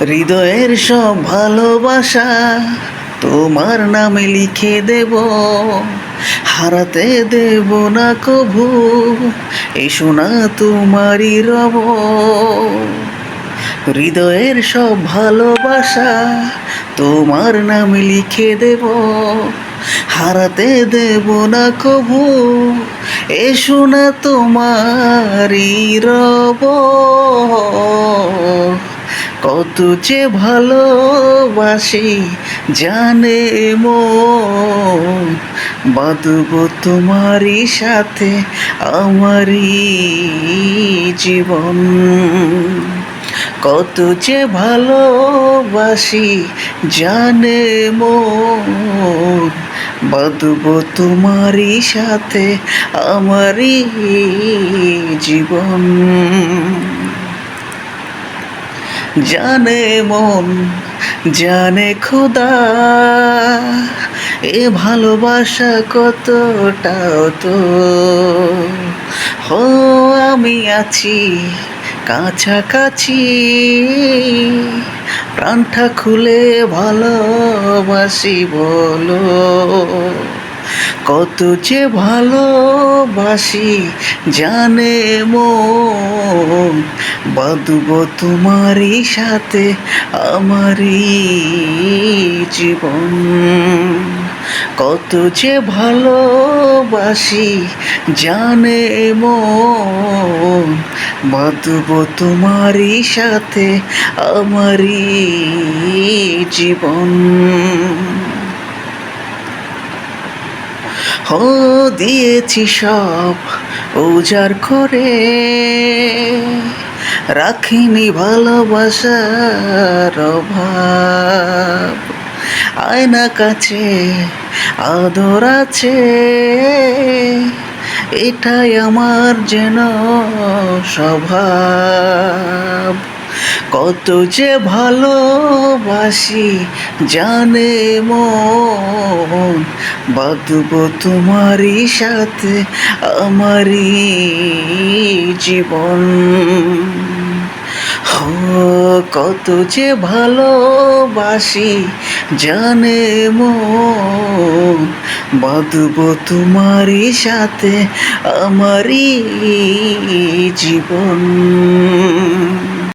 হৃদয়ের সব ভালোবাসা তোমার নামে লিখে দেব, হারাতে দেব না কভু, এসো না তোমারই রব। হৃদয়ের সব ভালোবাসা তোমার নামে লিখে দেব, হারাতে দেব না কভু, এসো না তোমারই রব। কত যে ভালোবাসি জানে মন, বাঁধব তোমারই সাথে আমারই জীবন। কত যে ভালোবাসি জানে মন, বাঁধব তোমারই সাথে আমারই জীবন। জানে মন জানে খোদা, এ ভালোবাসা কতটা তো হো, আমি আছি কাছাকাছি, প্রাণটা খুলে ভালোবাসি বলো। কত যে ভালোবাসি জানে মন, বাঁধব তোমারই সাথে আমারই জীবন। কত যে ভালোবাসি জানে মন, বাঁধব তোমারই সাথে আমারই জীবন। হো দিয়েছি সব উজাড় করে, রাখিনি ভালোবাসার অভাব। আয়না কাছে আদর আছে, এটাই আমার যেন স্বভাব। কত যে ভালোবাসি জানে মন, বাঁধব তোমারই সাথে আমারই জীবন। কত যে ভালোবাসি জানে মন, বাঁধব তোমারই সাথে আমারই জীবন।